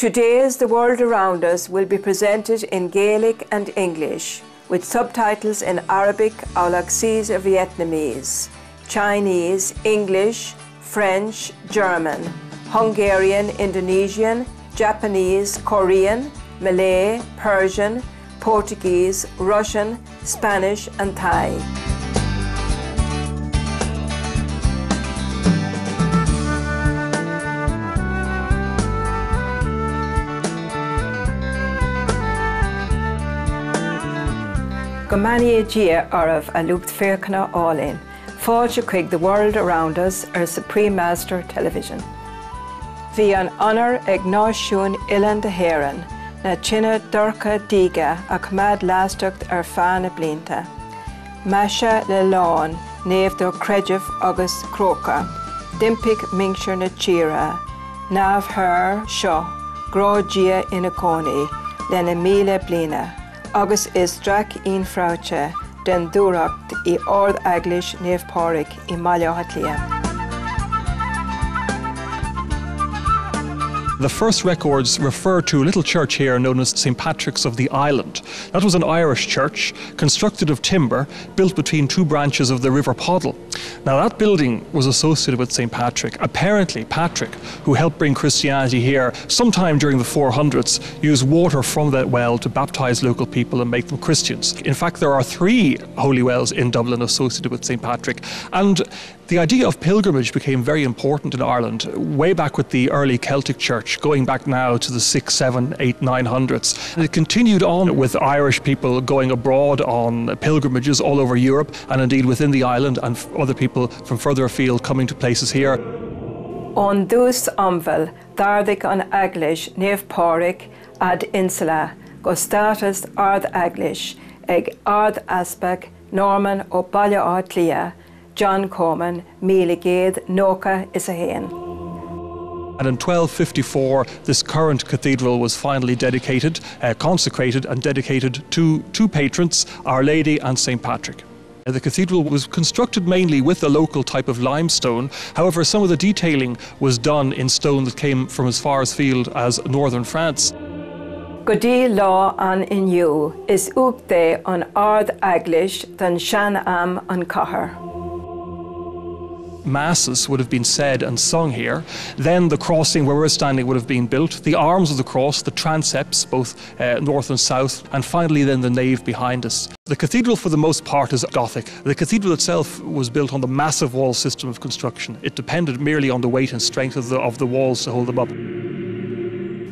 Today's The World Around Us will be presented in Gaelic and English, with subtitles in Arabic, Aulacese or Vietnamese, Chinese, English, French, German, Hungarian, Indonesian, Japanese, Korean, Malay, Persian, Portuguese, Russian, Spanish and Thai. Gomania Gia Arav a lucht Faircana All-In, Fáilte chuig The World Around Us Supreme Master Television. Bhí an honor ag náisiún Ilan de Héireann, na Chine Dorcha Diga ach mad lásteacht fána blinta. Masha le lán, néamh do Creideamh agus Croca, Dimpig Mingsir na Tíre, Nav Her Seo, Grá Gia ina Cónaí, lena míle blina. Agus is drac on Frauche, den dúracht I ord Aglis néamh páric I Maileácha Lia. The first records refer to a little church here known as St. Patrick's of the Island. That was an Irish church, constructed of timber, built between two branches of the River Poddle. Now that building was associated with St. Patrick. Apparently Patrick, who helped bring Christianity here sometime during the 400s, used water from that well to baptize local people and make them Christians. In fact, there are 3 holy wells in Dublin associated with St. Patrick. And the idea of pilgrimage became very important in Ireland, way back with the early Celtic Church, going back now to the 6, 7, 8, 900s. And it continued on with Irish people going abroad on pilgrimages all over Europe and indeed within the island, and other people from further afield coming to places here. On dús amval, dardig an Aglis néamh páric ad insula, go status ard Aglis, ag ard aspec Norman ó Baile Lia, John Coman, Míligéad Nócha is a héin. And in 1254, this current cathedral was finally dedicated, consecrated and dedicated to 2 patrons, Our Lady and St. Patrick. The cathedral was constructed mainly with a local type of limestone. However, some of the detailing was done in stone that came from as far afield as northern France. Godí lá an inniu is uachtaí an ard Aglis den Sean am an Cahar. Masses would have been said and sung here. Then the crossing where we're standing would have been built, the arms of the cross, the transepts, both north and south, and finally then the nave behind us. The cathedral for the most part is Gothic. The cathedral itself was built on the massive wall system of construction. It depended merely on the weight and strength of the walls to hold them up.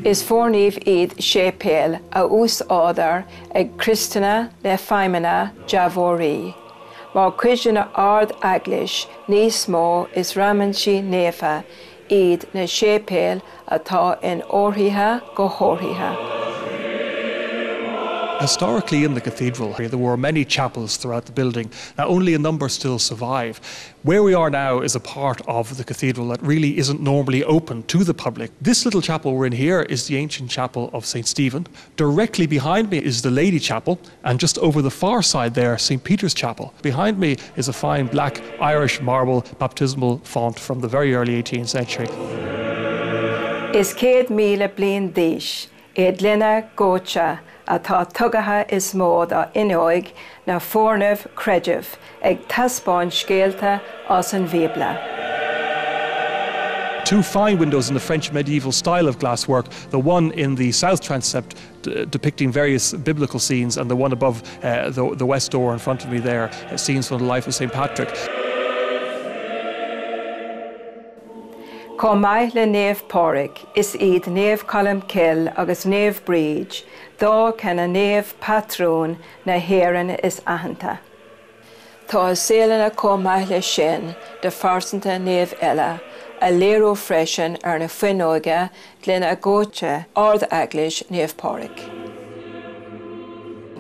Is forníomh iad Shépéal a ús ádar ag Christina le Feimena Javorí. Mar cuideanna ard Aglis níos mó is ramansi néfa iad na Shépéal atá in orthaithe go chomhthaithe. Historically in the cathedral, there were many chapels throughout the building. Now only a number still survive. Where we are now is a part of the cathedral that really isn't normally open to the public. This little chapel we're in here is the ancient chapel of St. Stephen. Directly behind me is the Lady Chapel, and just over the far side there, St. Peter's Chapel. Behind me is a fine black Irish marble baptismal font from the very early 18th century. Is 100 míle bliain d'aois, iad linne góte, atá tugatha is mód a inóig na fórnamh Creideamh ag taspáin scéalta as an Bhiblia. 2 fine windows in the French medieval style of glasswork, the one in the south transept depicting various biblical scenes, and the one above the west door in front of me there, scenes from the life of St. Patrick. Có maith le néamh páric is iad néamh Colm Kill agus néamh Bríd, dó cena néamh patrún na Héireann is aitheanta. Tá saolanna có maith le sin de farsanta néamh eile, a léirú freisin ar na fuinóige glena góte ard Aglis néamh páric.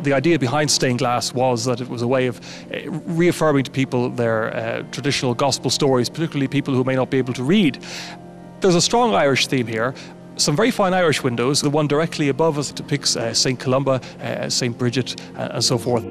The idea behind stained glass was that it was a way of reaffirming to people their traditional gospel stories, particularly people who may not be able to read. There's a strong Irish theme here. Some very fine Irish windows. The one directly above us depicts St. Columba, St. Bridget, and so forth.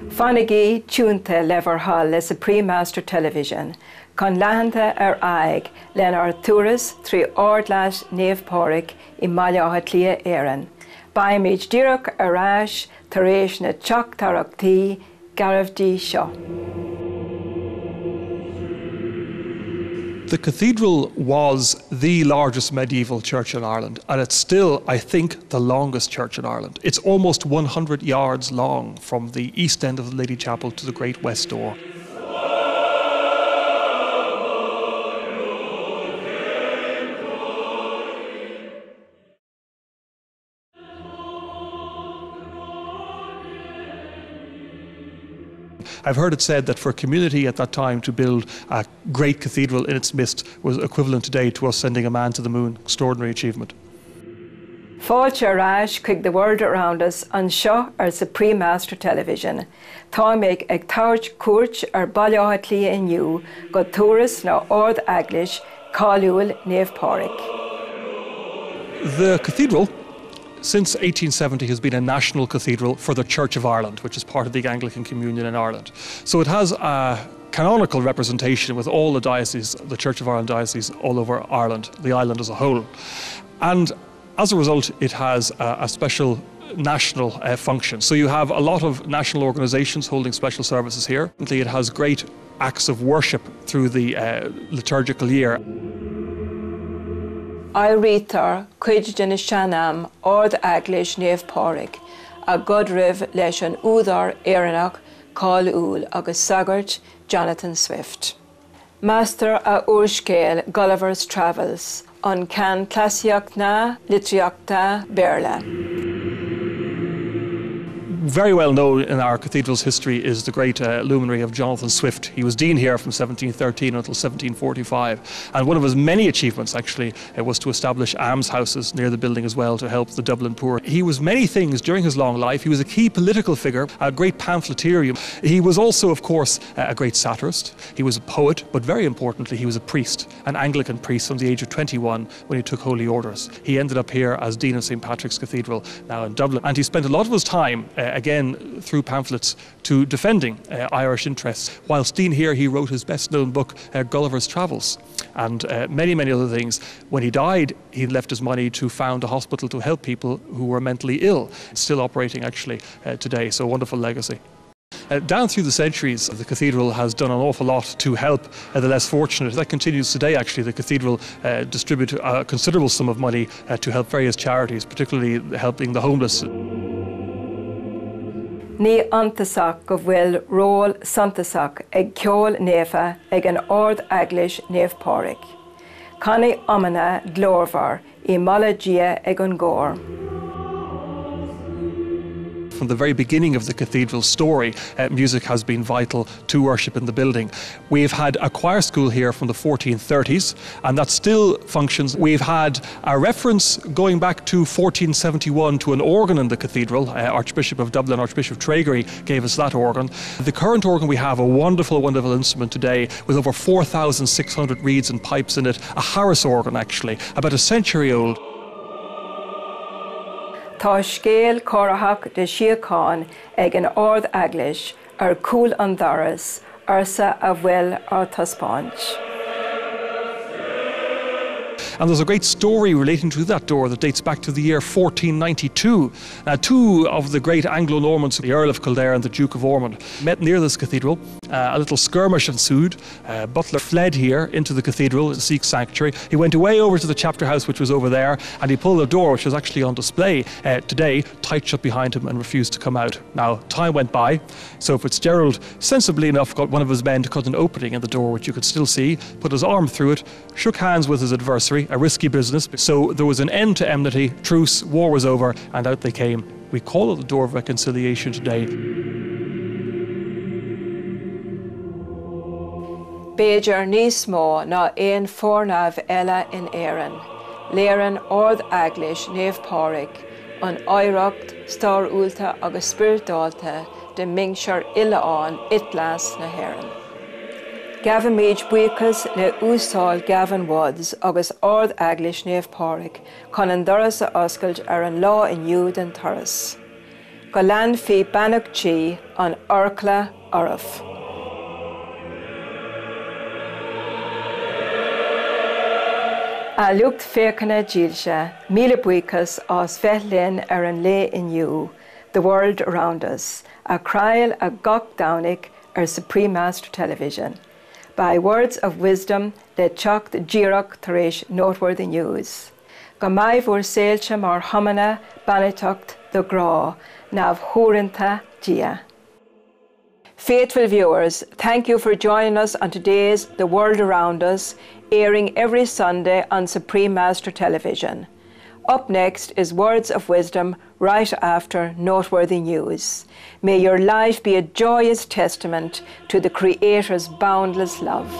Fanigi Túnta Lever Hall is Supreme Master Television. Con lehananta aig len túras trí ordlas néamhpóric I maileátha lia éireann. Baimid díreach arás tar éis na teachtarachtaí garbhdí seo. The cathedral was the largest medieval church in Ireland, and it's still, I think, the longest church in Ireland. It's almost 100 yards long from the east end of the Lady Chapel to the Great West Door. I've heard it said that for a community at that time to build a great cathedral in its midst was equivalent today to us sending a man to the moon. Extraordinary achievement. Fáilte arás chuig the world around us an seo ar Supreme Master Television. Tá méid ag tabhairt cuairt ar bailiátha lia inniu go túras ná ord eaglis cáiliúil néamhpóric. The cathedral, since 1870, has been a national cathedral for the Church of Ireland, which is part of the Anglican Communion in Ireland. So it has a canonical representation with all the dioceses, the Church of Ireland dioceses all over Ireland, the island as a whole. And as a result, it has a special national function. So you have a lot of national organisations holding special services here. It has great acts of worship through the liturgical year. Áirítear cuid de na seanam ord eaglis néamhpóric a god ribh leis an údar éireannach cáiliúil agus sagart Jonathan Swift. Master a uairscéal Gulliver's Travels an can clasiacht na litriachta Berla. Very well known in our cathedral's history is the great luminary of Jonathan Swift. He was dean here from 1713 until 1745, and one of his many achievements actually was to establish almshouses near the building as well to help the Dublin poor. He was many things during his long life. He was a key political figure, a great pamphleteer. He was also, of course, a great satirist. He was a poet, but very importantly, he was a priest, an Anglican priest from the age of 21 when he took holy orders. He ended up here as Dean of St. Patrick's Cathedral, now in Dublin, and he spent a lot of his time again through pamphlets to defending Irish interests. Whilst Dean here, he wrote his best known book, Gulliver's Travels, and many, many other things. When he died, he left his money to found a hospital to help people who were mentally ill. It's still operating actually today, so a wonderful legacy. Down through the centuries, the cathedral has done an awful lot to help the less fortunate. That continues today, actually. The cathedral distributes a considerable sum of money to help various charities, particularly helping the homeless. Ní antasach go bhfuil ról santasach ag ceol néfa ag an ord eaglis néamhpóric. Canna amana glórmhar I mala dia ag an gór. From the very beginning of the cathedral story, music has been vital to worship in the building. We've had a choir school here from the 1430s, and that still functions. We've had a reference going back to 1471 to an organ in the cathedral. Archbishop of Dublin, Archbishop Traegery, gave us that organ. The current organ we have, a wonderful, wonderful instrument today with over 4,600 reeds and pipes in it, a Harris organ actually, about a century old. Tá scéal córathach de síocháin ag an ord eaglis ar cúil an daras arsa a bhfuil ar taspáint. And there's a great story relating to that door that dates back to the year 1492. Two of the great Anglo-Normans, the Earl of Kildare and the Duke of Ormond, met near this cathedral. A little skirmish ensued. Butler fled here into the cathedral to seek sanctuary. He went away over to the chapter house, which was over there, and he pulled a door, which was actually on display today, tight shut behind him and refused to come out. Now, time went by, so Fitzgerald, sensibly enough, got one of his men to cut an opening in the door, which you could still see, put his arm through it, shook hands with his adversary, a risky business. So there was an end to enmity, truce, war was over, and out they came. We call it the door of reconciliation today. Béidir níos mó ná aon fórnamh eile in éireann, léireann ord eaglis néamhpóric, an oidhreacht, stairiúilta agus spiritáilta de mingsear Ileán itlas na hÉireann. Gavin méid buchas le úsáil Gavin Woods agus ord eaglis néamhpóric chun an doras a oscailt ar an lá inniu den toras. Go lean fí bannachtí an orcla ormh. A lucht fécana díilse, míle buchas as bheithlinn an lé inniu, the world around us, a crail a gach downic Supreme Master Television. By words of wisdom, le teacht díreach tar éis noteworthy news. Go maith bhfuair saoilte mar hamana baniteacht do grá, nav thuaireanta dia. Faithful viewers, thank you for joining us on today's The World Around Us, airing every Sunday on Supreme Master Television. Up next is Words of Wisdom right after Noteworthy News. May your life be a joyous testament to the Creator's boundless love.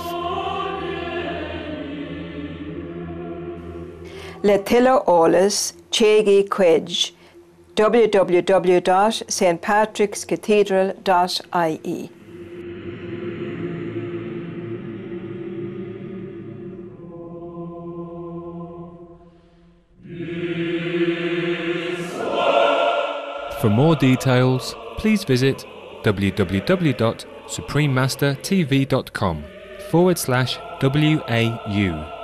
Le Tilo Olas, Chegi Quedge, www.stpatrickscathedral.ie. For more details, please visit www.suprememastertv.com/WAU.